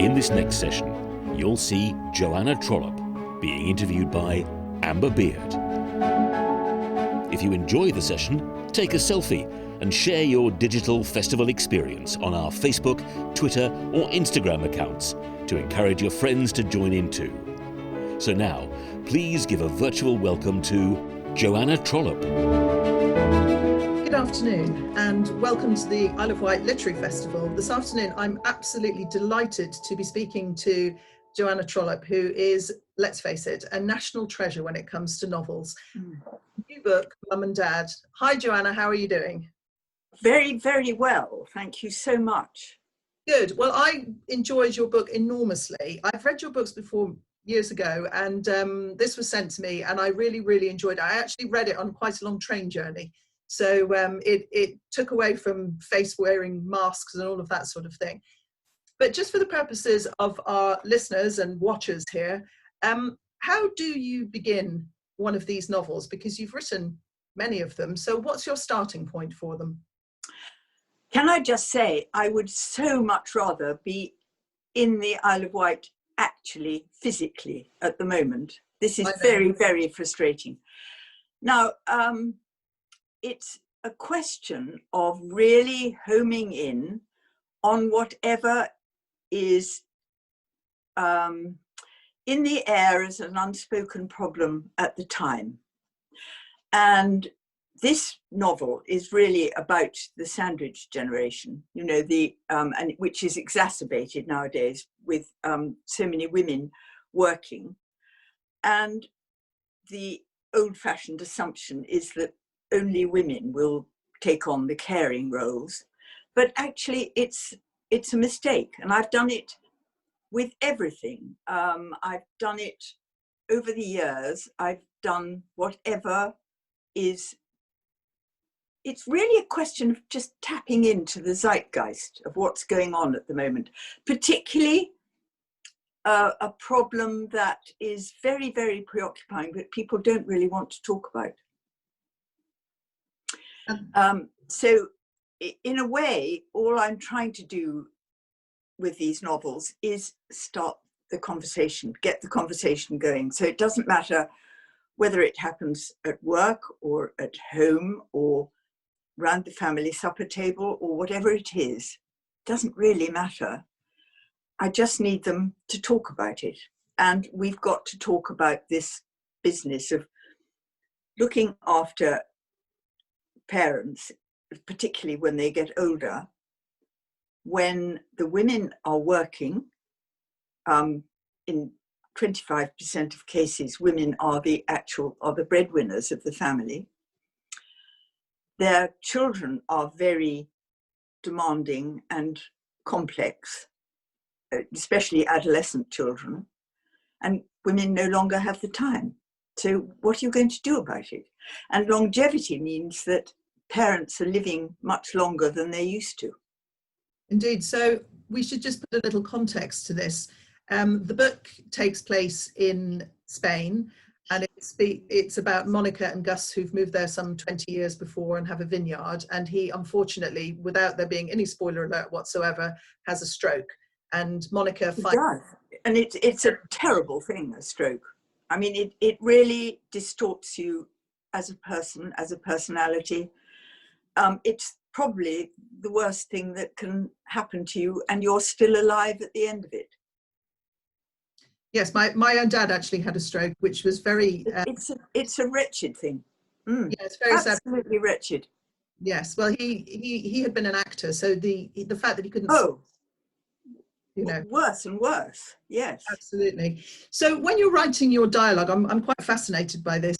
In this next session, you'll see Joanna Trollope being interviewed by Amber Beard. If you enjoy the session, take a selfie and share your digital festival experience on our Facebook, Twitter or Instagram accounts to encourage your friends to join in too. So now, please give a virtual welcome to Joanna Trollope. Good afternoon and welcome to the Isle of Wight Literary Festival. This afternoon I'm absolutely delighted to be speaking to Joanna Trollope, who is, let's face it, a national treasure when it comes to novels. New book, Mum and Dad. Hi Joanna, how are you doing? Very, very well. Thank you so much. Good. Well, I enjoyed your book enormously. I've read your books before years ago and this was sent to me and I really, really enjoyed it. I actually read it on quite a long train journey. So it took away from face wearing masks and all of that sort of thing. But just for the purposes of our listeners and watchers here, how do you begin one of these novels? Because you've written many of them. So what's your starting point for them? Can I just say, I would so much rather be in the Isle of Wight actually, physically at the moment. This is very, very frustrating. Now, it's a question of really homing in on whatever is in the air as an unspoken problem at the time. And this novel is really about the sandwich generation, you know, and which is exacerbated nowadays with so many women working. And the old-fashioned assumption is that only women will take on the caring roles, but actually it's a mistake. And I've done it with everything. I've done it over the years. I've done whatever is. It's really a question of just tapping into the zeitgeist of what's going on at the moment, particularly a problem that is very, very preoccupying, but people don't really want to talk about. So in a way, all I'm trying to do with these novels is start the conversation, get the conversation going. So it doesn't matter whether it happens at work or at home or round the family supper table or whatever it is, doesn't really matter. I just need them to talk about it. And we've got to talk about this business of looking after parents, particularly when they get older, when the women are working. In 25% of cases, women are the breadwinners of the family. Their children are very demanding and complex, especially adolescent children, and women no longer have the time. So what are you going to do about it? And longevity means that parents are living much longer than they used to. Indeed. So we should just put a little context to this. The book takes place in Spain, and it's about Monica and Gus, who've moved there some 20 years before and have a vineyard. And he, unfortunately, without there being any spoiler alert whatsoever, has a stroke. And Monica does. And it's a terrible thing, a stroke. I mean, it really distorts you as a person, as a personality. It's probably the worst thing that can happen to you, and you're still alive at the end of it. Yes, my own dad actually had a stroke, which was very... It's a wretched thing. Yeah, it's very absolutely sad. Wretched. Yes, well, he had been an actor, so the fact that he couldn't... You know, worse and worse. Yes, absolutely. So when you're writing your dialogue, I'm quite fascinated by this.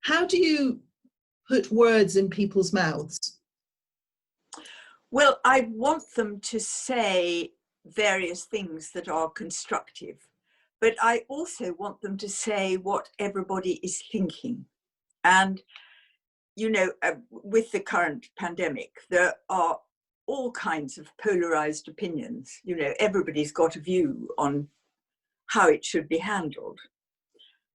How do you put words in people's mouths? Well, I want them to say various things that are constructive, but I also want them to say what everybody is thinking. And, you know, with the current pandemic, there are all kinds of polarized opinions. You know, everybody's got a view on how it should be handled.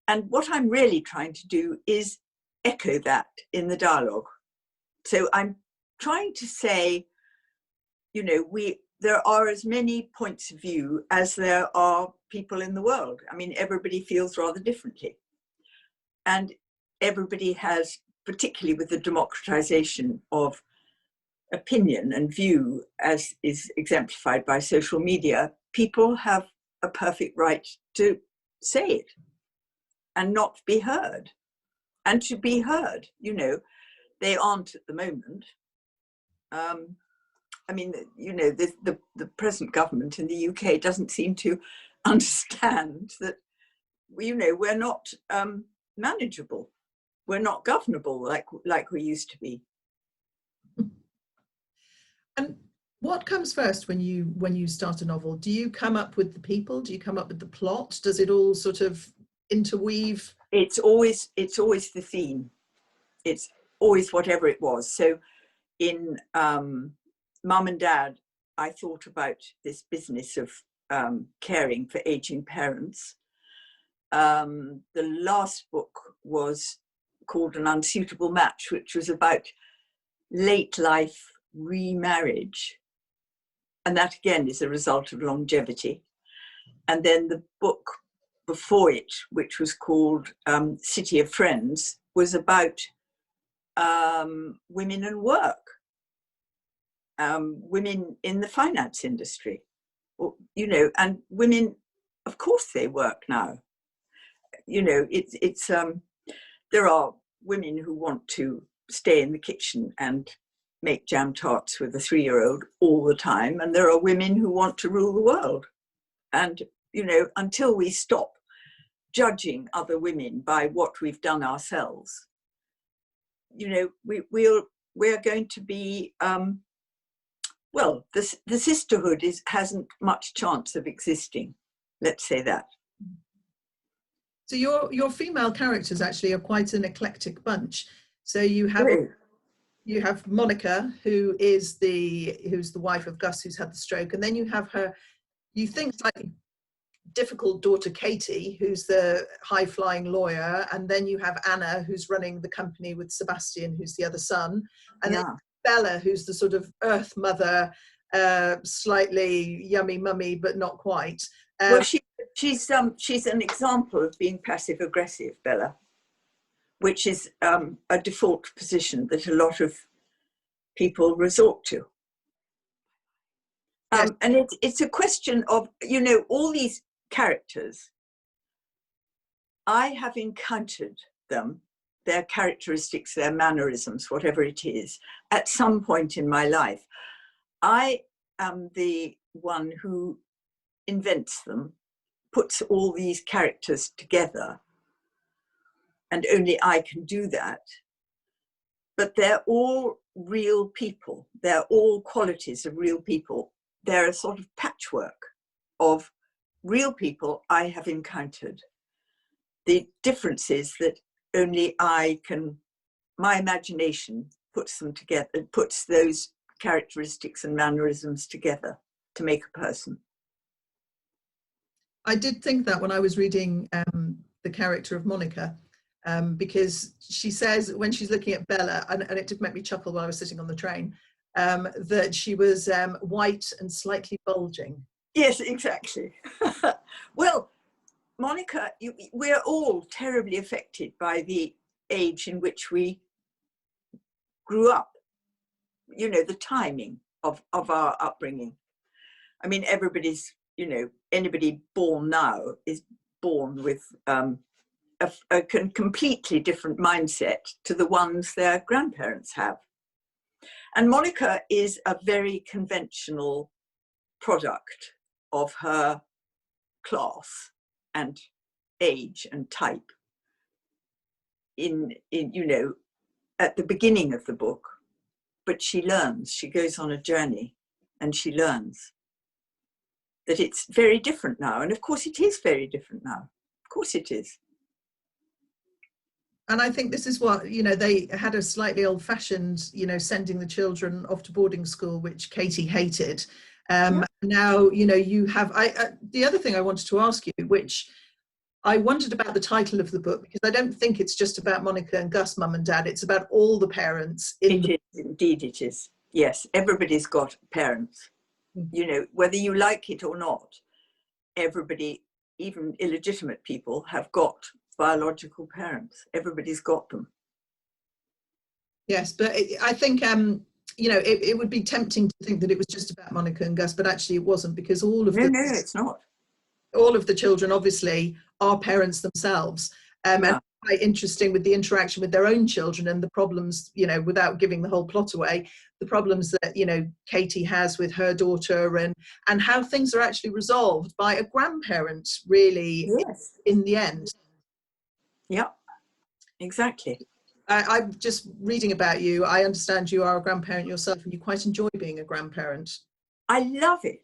And what I'm really trying to do is echo that in the dialogue. So I'm trying to say, you know, there are as many points of view as there are people in the world. I mean, everybody feels rather differently. And everybody has, particularly with the democratization of opinion and view, as is exemplified by social media, people have a perfect right to say it and not be heard, and to be heard. You know, they aren't at the moment. I mean, you know, the present government in the UK doesn't seem to understand that, you know, we're not manageable. We're not governable like we used to be. And what comes first when you start a novel? Do you come up with the people? Do you come up with the plot? Does it all sort of interweave? It's always the theme. It's always whatever it was. So in Mum and Dad, I thought about this business of caring for aging parents. The last book was called An Unsuitable Match, which was about late life remarriage. And that again is a result of longevity. And then the book before it, which was called City of Friends, was about women and work, women in the finance industry, you know, and women, of course they work now. You know, it's there are women who want to stay in the kitchen and make jam tarts with a 3-year-old all the time, and there are women who want to rule the world. And, you know, until we stop judging other women by what we've done ourselves, you know, we're going to be well, the sisterhood hasn't much chance of existing. Let's say that. So your female characters actually are quite an eclectic bunch. So you have Really? you have Monica, who's the wife of Gus, who's had the stroke, and then you have her, you think, slightly difficult daughter Katie, who's the high-flying lawyer, and then you have Anna, who's running the company with Sebastian, who's the other son, and then Bella, who's the sort of earth mother, slightly yummy mummy, but not quite. Well, she's an example of being passive aggressive, Bella, which is a default position that a lot of people resort to. Yes. And it's a question of, you know, all these characters, I have encountered them, their characteristics, their mannerisms, whatever it is, at some point in my life. I am the one who invents them, puts all these characters together, and only I can do that. But they're all real people. They're all qualities of real people. They're a sort of patchwork of real people I have encountered. The difference is that only I can, my imagination puts them together, puts those characteristics and mannerisms together to make a person. I did think that when I was reading the character of Monica, because she says when she's looking at Bella, and it did make me chuckle while I was sitting on the train, that she was white and slightly bulging. Yes, exactly. Well, Monica, we're all terribly affected by the age in which we grew up, you know, the timing of our upbringing. I mean, everybody's, you know, anybody born now is born with a completely different mindset to the ones their grandparents have. And Monica is a very conventional product of her class and age and type in you know, at the beginning of the book. But she learns, she goes on a journey and she learns that it's very different now. And of course it is very different now. Of course it is. And I think this is what, you know, they had a slightly old-fashioned, you know, sending the children off to boarding school, which Katie hated. Now, you know, you have, the other thing I wanted to ask you, which I wondered about the title of the book, because I don't think it's just about Monica and Gus, Mum and Dad. It's about all the parents. It is, indeed it is. Yes, everybody's got parents. Mm. You know, whether you like it or not, everybody, even illegitimate people, have got biological parents. Everybody's got them. Yes, but I think you know, it would be tempting to think that it was just about Monica and Gus, but actually it wasn't, because No, it's not. all of the children obviously are parents themselves, and Yeah. quite interesting with the interaction with their own children and the problems, you know, without giving the whole plot away, the problems that, you know, Katie has with her daughter, and how things are actually resolved by a grandparent, really. Yes. In the end. Yeah, exactly. I'm just reading about you. I understand you are a grandparent yourself and you quite enjoy being a grandparent. I love it.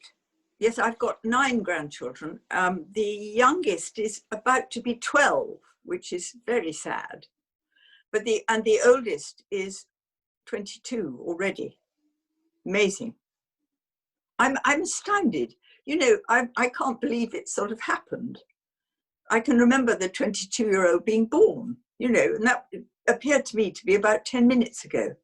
Yes, I've got 9 grandchildren. The youngest is about to be 12, which is very sad. But the oldest is 22 already. Amazing. I'm astounded. You know, I can't believe it sort of happened. I can remember the 22-year-old being born, you know, and that appeared to me to be about 10 minutes ago.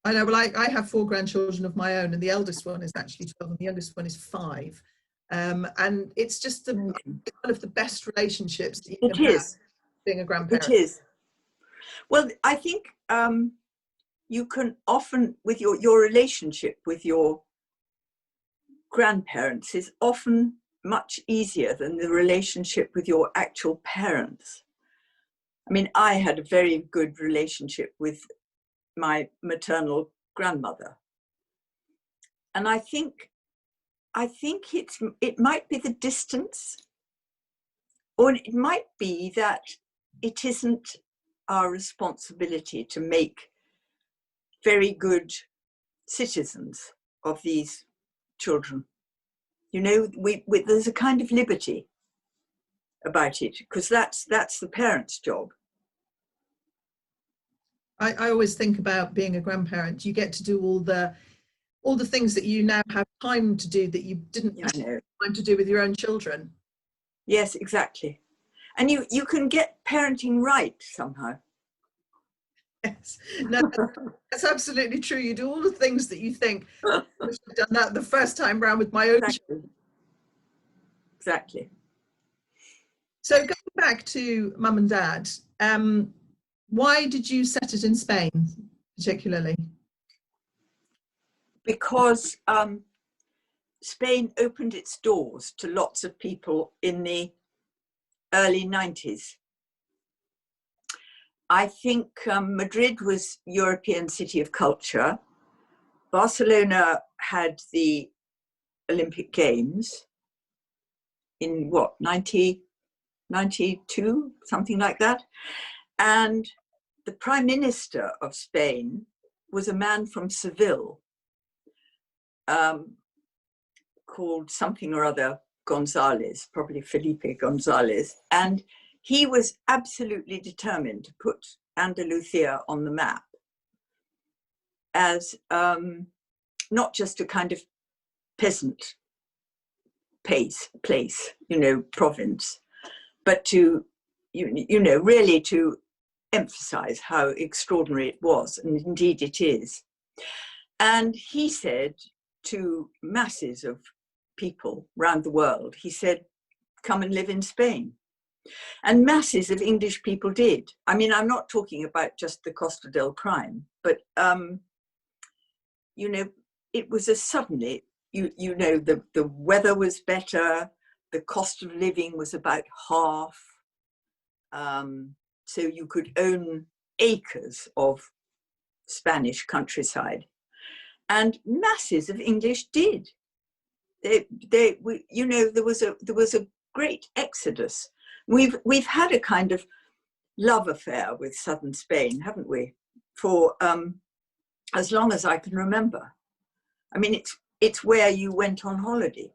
I know, well, I have 4 grandchildren of my own, and the eldest one is actually 12 and the youngest one is 5. And it's just one of the best relationships that you can have being a grandparent. It is. Well, I think you can often, with your relationship with your grandparents is often much easier than the relationship with your actual parents. I mean, I had a very good relationship with my maternal grandmother. And I think it might be the distance, or it might be that it isn't our responsibility to make very good citizens of these children. You know, there's a kind of liberty about it, because that's the parents' job. I always think about being a grandparent. You get to do all the things that you now have time to do that you didn't have time to do with your own children. Yes, exactly. And you can get parenting right somehow. Yes, no, that's absolutely true. You do all the things that you think, I wish I'd done that the first time round with my own children. Exactly. So going back to Mum and Dad, why did you set it in Spain particularly? Because Spain opened its doors to lots of people in the early 90s. I think Madrid was European City of Culture. Barcelona had the Olympic Games in what, 92, something like that. And the Prime Minister of Spain was a man from Seville, called something or other Gonzalez, probably Felipe Gonzalez. And he was absolutely determined to put Andalusia on the map as not just a kind of peasant place, you know, province, but to, you know, really to emphasize how extraordinary it was, and indeed it is. And he said to masses of people around the world, he said, come and live in Spain. And masses of English people did. I mean, I'm not talking about just the Costa del Crime, but, you know, it was a suddenly, you know, the weather was better, the cost of living was about half. So you could own acres of Spanish countryside. And masses of English did. You know, there was a great exodus. We've had a kind of love affair with southern Spain, haven't we? For as long as I can remember. I mean, it's where you went on holiday.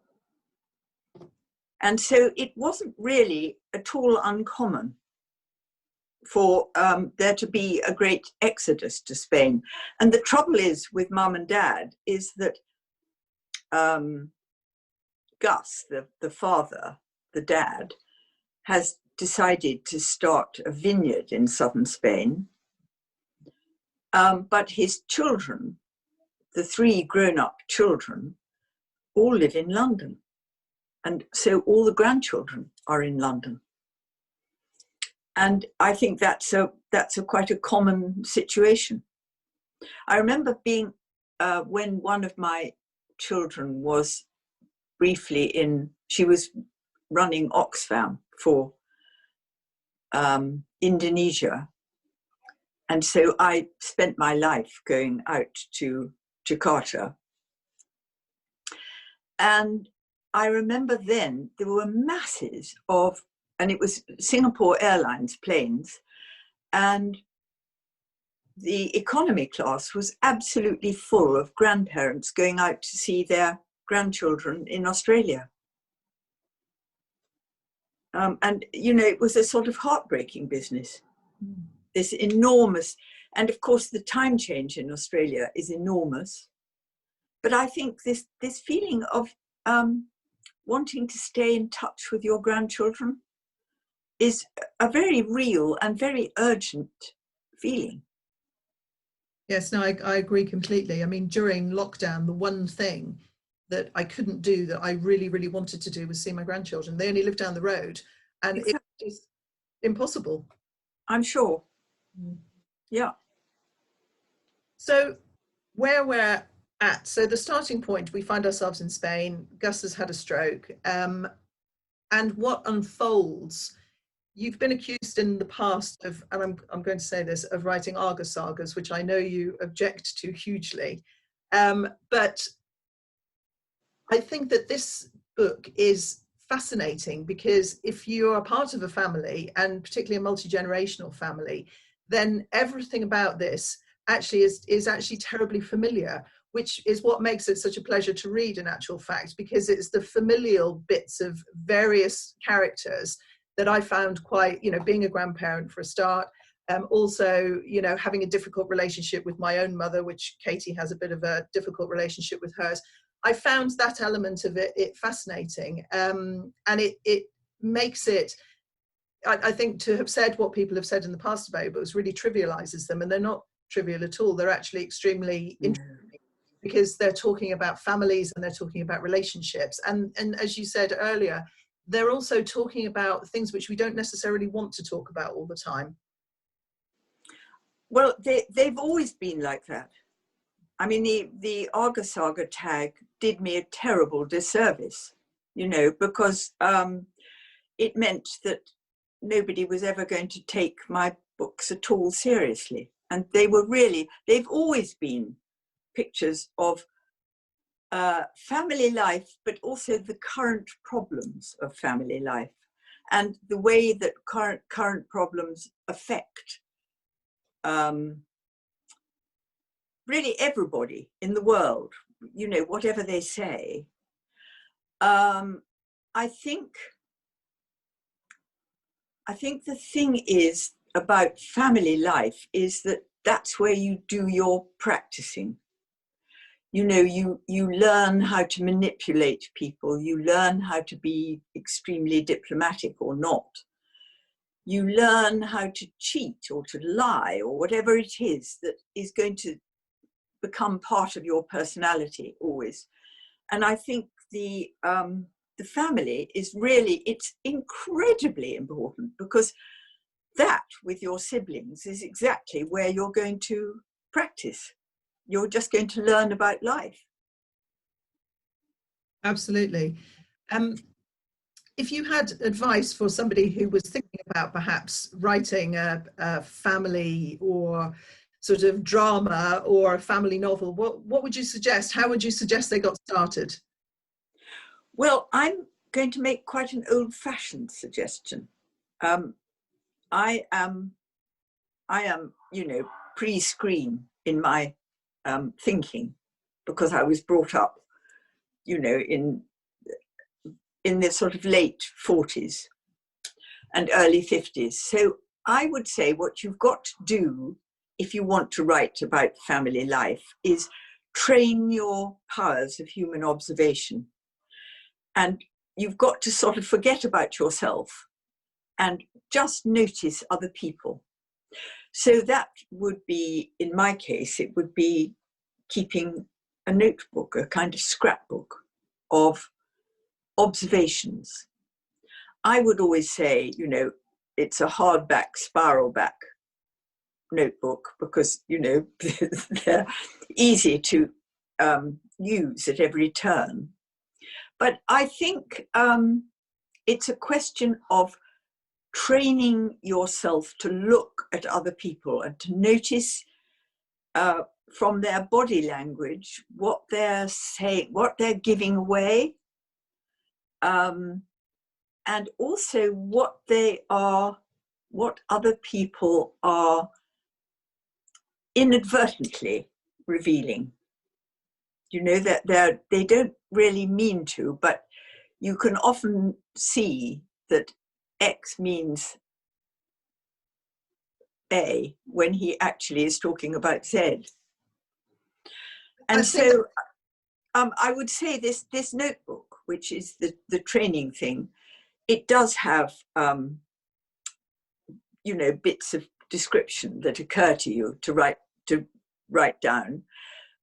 And so it wasn't really at all uncommon for there to be a great exodus to Spain. And the trouble is with Mum and Dad is that Gus, the father, the dad, has decided to start a vineyard in southern Spain. But his children the 3 grown-up children all live in London. And so all the grandchildren are in London. And I think that's a quite a common situation. I remember being, when one of my children was briefly she was running Oxfam for Indonesia. And so I spent my life going out to Jakarta. And I remember then there were masses of, and it was Singapore Airlines planes, and the economy class was absolutely full of grandparents going out to see their grandchildren in Australia. And, you know, it was a sort of heartbreaking business. This enormous, and of course the time change in Australia is enormous. But I think this feeling of wanting to stay in touch with your grandchildren is a very real and very urgent feeling. Yes, no, I agree completely. I mean, during lockdown, the one thing that I couldn't do that I really, really wanted to do was see my grandchildren. They only live down the road, and Exactly. it was impossible. I'm sure. Yeah. So where we're at, so the starting point, we find ourselves in Spain. Gus has had a stroke. And what unfolds, you've been accused in the past of, and I'm going to say this, of writing Argus sagas, which I know you object to hugely. But I think that this book is fascinating because if you are part of a family, and particularly a multi-generational family, then everything about this actually is actually terribly familiar, which is what makes it such a pleasure to read in actual fact, because it's the familial bits of various characters that I found quite, you know, being a grandparent for a start, also, you know, having a difficult relationship with my own mother, which Katie has a bit of a difficult relationship with hers. I found that element of it fascinating, and it makes it, I think, to have said what people have said in the past about books really trivializes them, and they're not trivial at all. They're actually extremely interesting because they're talking about families and they're talking about relationships, and as you said earlier, they're also talking about things which we don't necessarily want to talk about all the time. Well, they've always been like that. I mean, the Argus Saga tag did me a terrible disservice, you know, because it meant that nobody was ever going to take my books at all seriously. And they've always been pictures of family life, but also the current problems of family life and the way that current problems affect really everybody in the world, you know, whatever they say. I think the thing is about family life is that that's where you do your practicing. You know, you learn how to manipulate people. You learn how to be extremely diplomatic or not. You learn how to cheat or to lie or whatever it is that is going to become part of your personality always. And I think the family is really, it's incredibly important, because that with your siblings is exactly where you're going to practice. You're just going to learn about life. Absolutely. If you had advice for somebody who was thinking about perhaps writing a family or sort of drama or a family novel, what would you suggest? How would you suggest they got started? Well, I'm going to make quite an old-fashioned suggestion. I am, you know, pre-screen in my thinking, because I was brought up, you know, in the sort of late 40s and early 50s. So I would say what you've got to do if you want to write about family life is train your powers of human observation. And you've got to sort of forget about yourself and just notice other people. So that would be, in my case, it would be keeping a notebook, a kind of scrapbook of observations. I would always say, you know, it's a hardback, spiral back notebook because, you know, they're easy to use at every turn. But I think it's a question of training yourself to look at other people and to notice from their body language what they're saying, what they're giving away, and also what other people are inadvertently revealing. You know, that they don't really mean to, but you can often see that X means A when he actually is talking about Z. And so I would say this notebook, which is the training thing, it does have, you know, bits of description that occur to you to write down.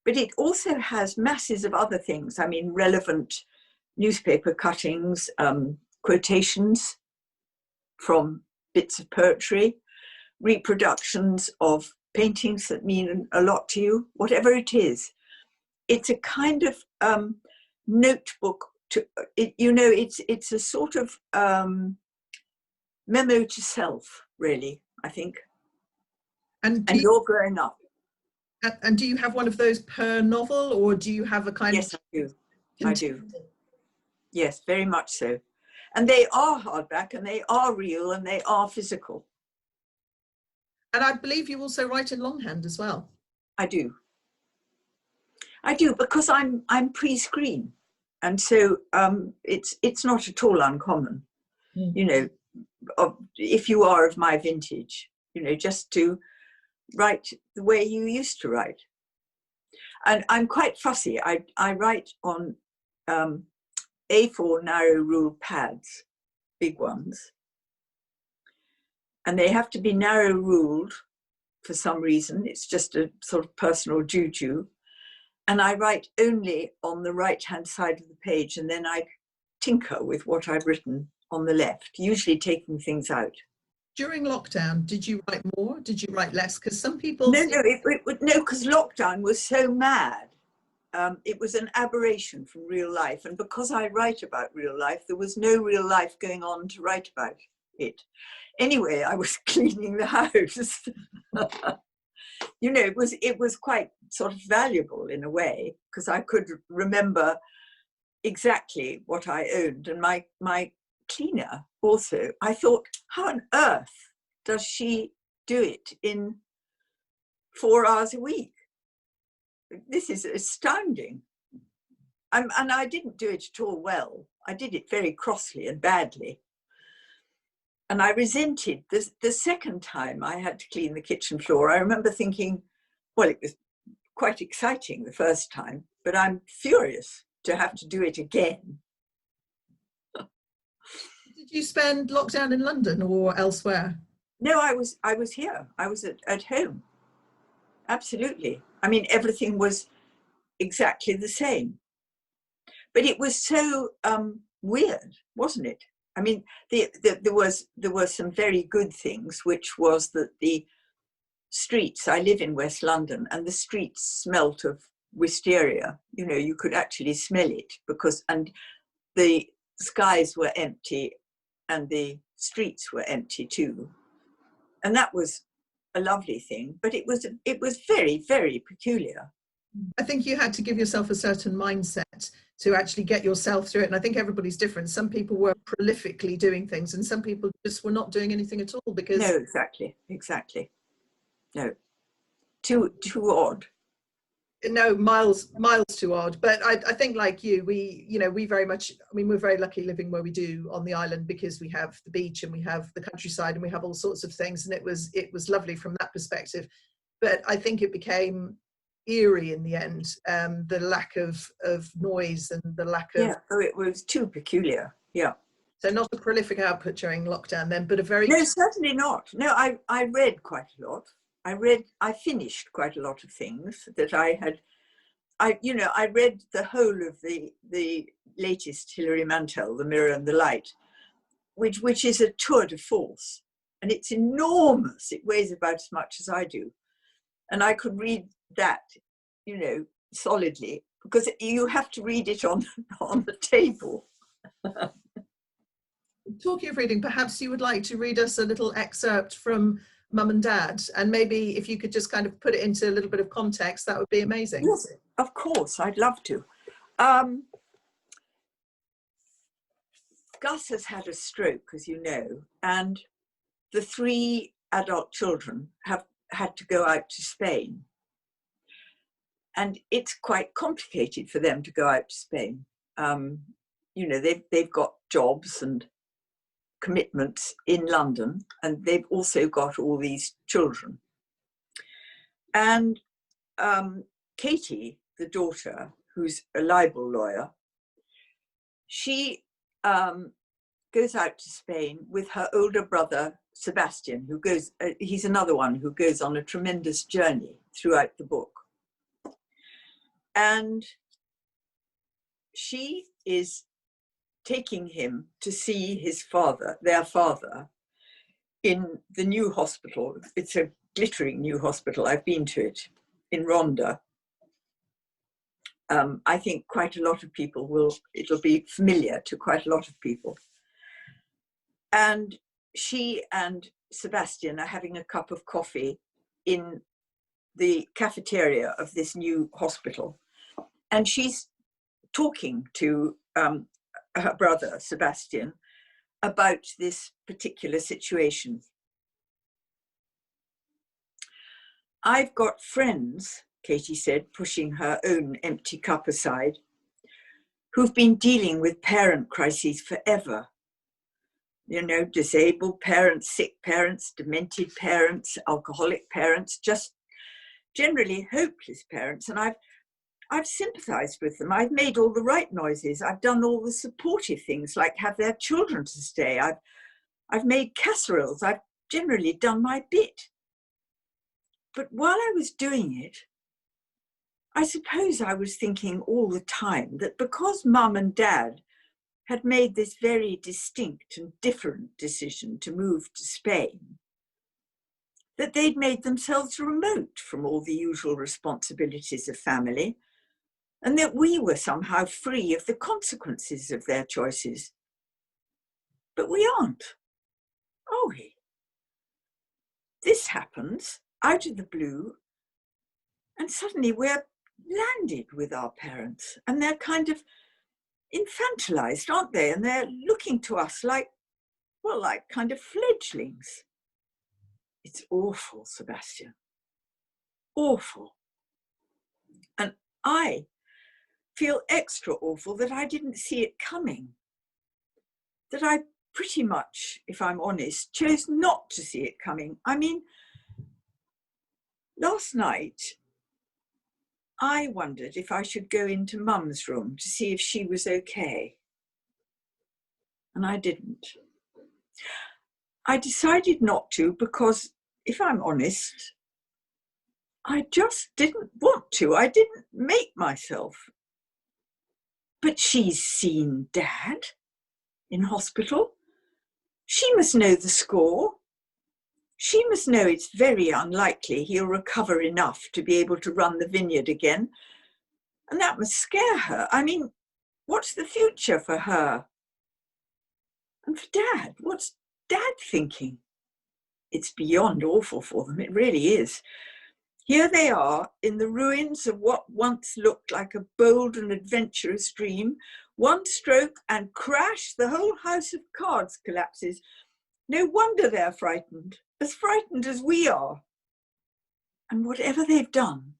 But it also has masses of other things. I mean, relevant newspaper cuttings, quotations from bits of poetry, reproductions of paintings that mean a lot to you, whatever it is. It's a kind of notebook to, you know, it's a sort of memo to self, really, I think. And you're growing up. And do you have one of those per novel, or do you have a kind of... Yes, I do. I do. Continual? Yes, very much so. And they are hardback, and they are real, and they are physical. And I believe you also write in longhand as well. I do. I do, because I'm pre-screen, and so it's not at all uncommon. Mm. You know, if you are of my vintage, you know, just to write the way you used to write. And I'm quite fussy. I write on A4 narrow ruled pads, big ones, and they have to be narrow ruled for some reason. It's just a sort of personal juju. And I write only on the right-hand side of the page, and then I tinker with what I've written on the left, usually taking things out. During lockdown, did you write more? Did you write less? Because some people... No, because lockdown was so mad. It was an aberration from real life. And because I write about real life, there was no real life going on to write about it. Anyway, I was cleaning the house. You know, it was quite sort of valuable in a way, because I could remember exactly what I owned. And my cleaner also, I thought, how on earth does she do it in 4 hours a week? This is astounding. And I didn't do it at all well. I did it very crossly and badly. And I resented the second time I had to clean the kitchen floor. I remember thinking, well, it was quite exciting the first time, but I'm furious to have to do it again. Did you spend lockdown in London or elsewhere? No, I was here. I was at home. Absolutely. I mean, everything was exactly the same. But it was so weird, wasn't it? I mean, there were some very good things, which was that the streets, I live in West London, and the streets smelt of wisteria. You know, you could actually smell it, and the skies were empty and the streets were empty too. And that was a lovely thing, but it was very, very peculiar. I think you had to give yourself a certain mindset to actually get yourself through it. And I think everybody's different. Some people were prolifically doing things and some people just were not doing anything at all because... No, exactly. No, too odd. No, miles too odd. But I think like you, we very much, I mean, we're very lucky living where we do on the island because we have the beach and we have the countryside and we have all sorts of things. And it was lovely from that perspective. But I think it became eerie in the end, the lack of noise and the lack of... Yeah, it was too peculiar, yeah. So not a prolific output during lockdown then, but a very... No, certainly not. No, I read quite a lot. I finished quite a lot of things that I read the whole of the latest Hilary Mantel, The Mirror and the Light, which is a tour de force, and it's enormous. It weighs about as much as I do, and I could read that, solidly, because you have to read it on the table. Talking of reading, perhaps you would like to read us a little excerpt from Mum and Dad, and maybe if you could just kind of put it into a little bit of context, that would be amazing. Yes, of course, I'd love to. Gus has had a stroke, as you know, and the 3 adult children have had to go out to Spain. And it's quite complicated for them to go out to Spain. They've got jobs and commitments in London, and they've also got all these children. And Katie, the daughter, who's a libel lawyer, she goes out to Spain with her older brother, Sebastian, who goes, he's another one who goes on a tremendous journey throughout the book. And she is taking him to see his father, their father, in the new hospital. It's a glittering new hospital. I've been to it in Rhondda. I think quite a lot of people it'll be familiar to quite a lot of people. And she and Sebastian are having a cup of coffee in the cafeteria of this new hospital. And she's talking to her brother, Sebastian, about this particular situation. I've got friends, Katie said, pushing her own empty cup aside, who've been dealing with parent crises forever. Disabled parents, sick parents, demented parents, alcoholic parents, just generally hopeless parents. And I've sympathized with them. I've made all the right noises. I've done all the supportive things, like have their children to stay. I've made casseroles. I've generally done my bit. But while I was doing it, I suppose I was thinking all the time that because Mum and Dad had made this very distinct and different decision to move to Spain, that they'd made themselves remote from all the usual responsibilities of family, and that we were somehow free of the consequences of their choices. But we aren't, are we? This happens out of the blue, and suddenly we're landed with our parents, and they're kind of infantilized, aren't they? And they're looking to us like kind of fledglings. It's awful, Sebastian. Awful. And I feel extra awful that I didn't see it coming. That I pretty much, if I'm honest, chose not to see it coming. I mean, last night, I wondered if I should go into Mum's room to see if she was okay. And I didn't. I decided not to because, if I'm honest, I just didn't want to. I didn't make myself. But she's seen Dad in hospital. She must know the score. She must know it's very unlikely he'll recover enough to be able to run the vineyard again. And that must scare her. I mean, what's the future for her? And for Dad, what's Dad thinking? It's beyond awful for them. It really is. Here they are in the ruins of what once looked like a bold and adventurous dream. One stroke and crash, the whole house of cards collapses. No wonder they're frightened as we are. And whatever they've done,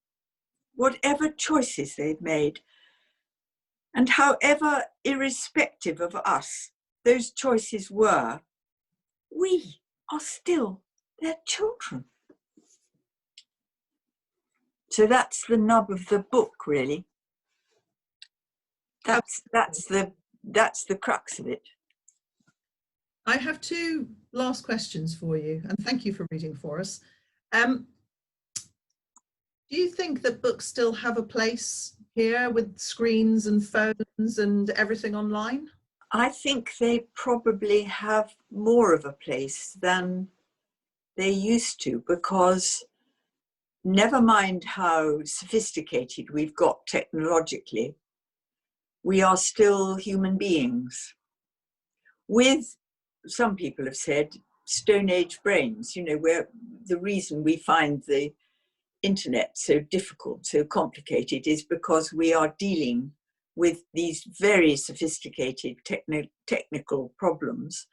whatever choices they've made, and however irrespective of us those choices were, we are still their children. So that's the nub of the book, really. That's the crux of it. I have 2 last questions for you, and thank you for reading for us. Do you think that books still have a place here with screens and phones and everything online? I think they probably have more of a place than they used to, because never mind how sophisticated we've got technologically, we are still human beings with, some people have said, Stone Age brains, you know, where the reason we find the internet so difficult, so complicated, is because we are dealing with these very sophisticated technical problems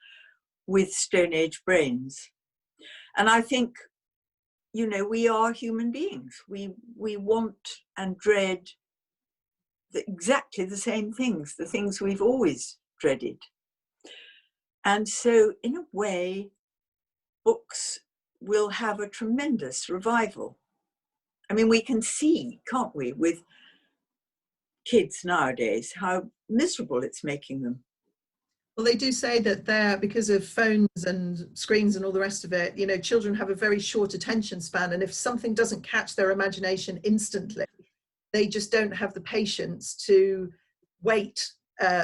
with Stone Age brains. And I think, you know, we are human beings. We want and dread exactly the same things, the things we've always dreaded. And so, in a way, books will have a tremendous revival. I mean, we can see, can't we, with kids nowadays, how miserable it's making them. Well, they do say that because of phones and screens and all the rest of it, you know, children have a very short attention span. And if something doesn't catch their imagination instantly, they just don't have the patience to wait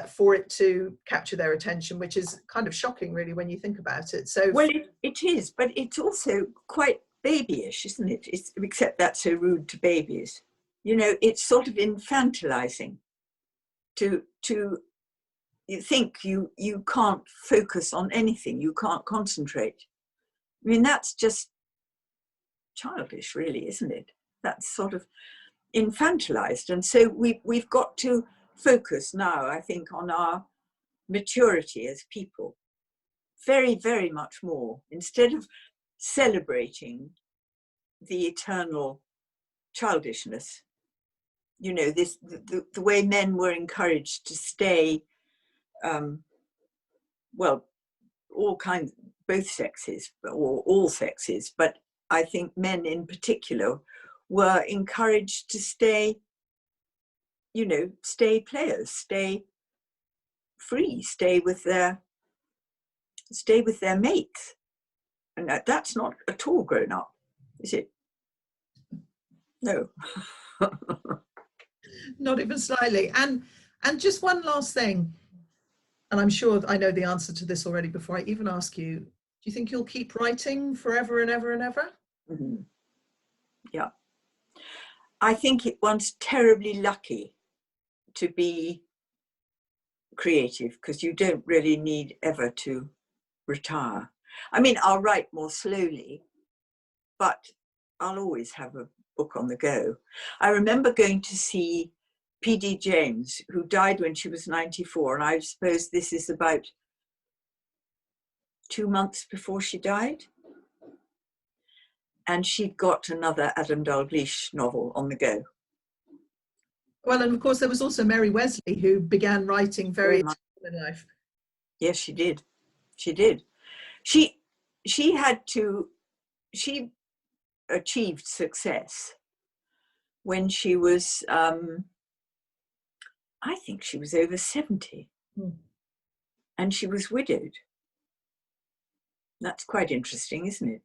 for it to capture their attention, which is kind of shocking, really, when you think about it. So, well, it is, but it's also quite babyish, isn't it? Except that's so rude to babies. You know, it's sort of infantilizing to you think you can't focus on anything, you can't concentrate. I mean, that's just childish, really, isn't it? That's sort of infantilized. And so we've got to focus now, I think, on our maturity as people very, very much more, instead of celebrating the eternal childishness. You know, the way men were encouraged to stay, well, all kinds, both sexes, or all sexes, but I think men in particular were encouraged to stay, you know, stay players, stay free, stay with their mates. And that's not at all grown up, is it? No. not even slightly. And just one last thing, and I'm sure I know the answer to this already before I even ask you, do you think you'll keep writing forever and ever and ever? Mm-hmm. Yeah. I think one's terribly lucky to be creative, because you don't really need ever to retire. I mean, I'll write more slowly, but I'll always have a book on the go. I remember going to see P.D. James, who died when she was 94, and I suppose this is about 2 months before she died. And she'd got another Adam Dalgliesh novel on the go. Well, and of course, there was also Mary Wesley, who began writing very early in life. Yes, she did. She did. She achieved success when she was, I think she was over 70. And she was widowed. That's quite interesting, isn't it?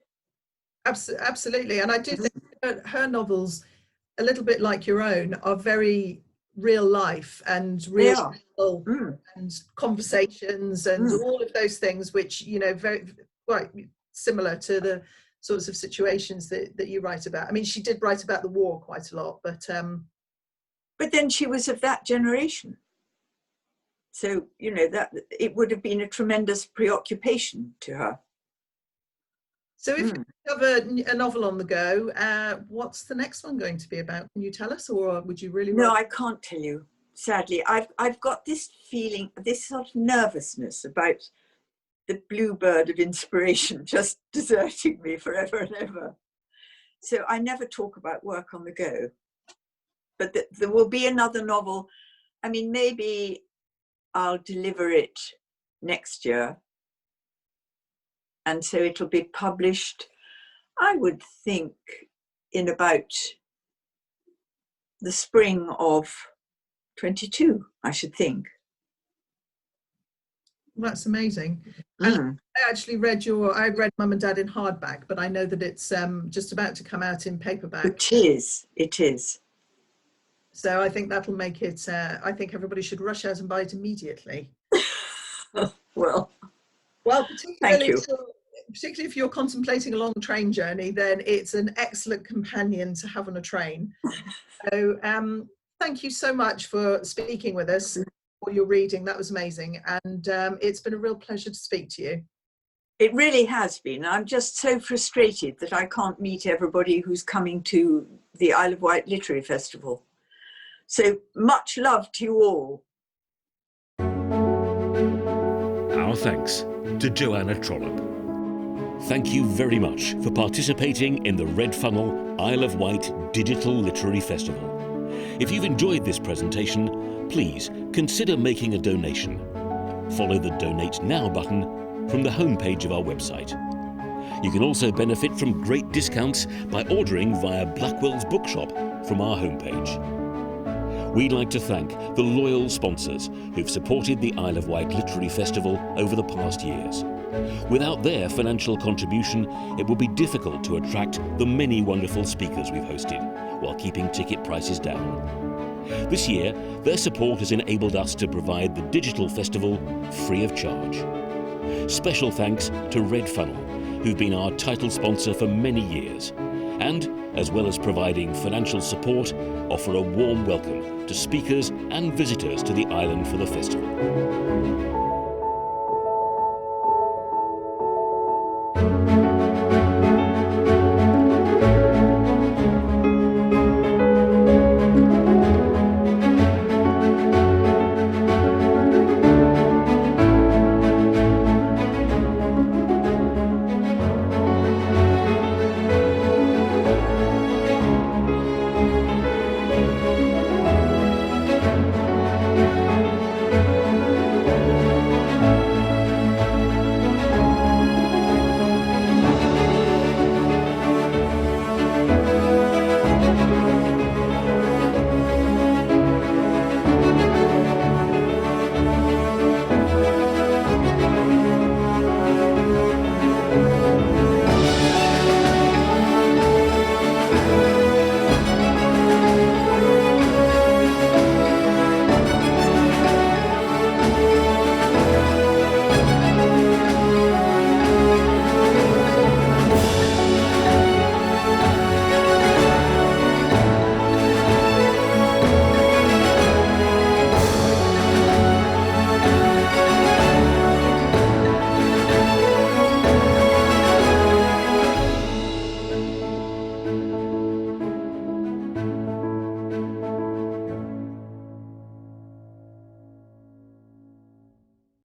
Absolutely. And I do think her novels, a little bit like your own, are very real life and real and conversations and all of those things, which, you know, very quite similar to the sorts of situations that you write about. I mean, she did write about the war quite a lot, but then she was of that generation. So, you know, that it would have been a tremendous preoccupation to her. So if you have a novel on the go, what's the next one going to be about? Can you tell us, or would you really? No, I can't tell you. Sadly, I've got this feeling, this sort of nervousness about the bluebird of inspiration just deserting me forever and ever. So I never talk about work on the go. But there will be another novel. I mean, maybe I'll deliver it next year. And so it'll be published, I would think, in about the spring of 22, I should think. That's amazing. And I actually read I read Mum and Dad in hardback, but I know that it's just about to come out in paperback. It is. So I think that'll make it, I think everybody should rush out and buy it immediately. Well, Particularly, thank you. particularly if you're contemplating a long train journey, then it's an excellent companion to have on a train. So thank you so much for speaking with us, for your reading. That was amazing. And it's been a real pleasure to speak to you. It really has been. I'm just so frustrated that I can't meet everybody who's coming to the Isle of Wight Literary Festival. So much love to you all. Our thanks to Joanna Trollope. Thank you very much for participating in the Red Funnel Isle of Wight Digital Literary Festival. If you've enjoyed this presentation, please consider making a donation. Follow the Donate Now button from the homepage of our website. You can also benefit from great discounts by ordering via Blackwell's Bookshop from our homepage. We'd like to thank the loyal sponsors who've supported the Isle of Wight Literary Festival over the past years. Without their financial contribution, it would be difficult to attract the many wonderful speakers we've hosted while keeping ticket prices down. This year, their support has enabled us to provide the digital festival free of charge. Special thanks to Red Funnel, who've been our title sponsor for many years, and, as well as providing financial support, offer a warm welcome to speakers and visitors to the island for the festival.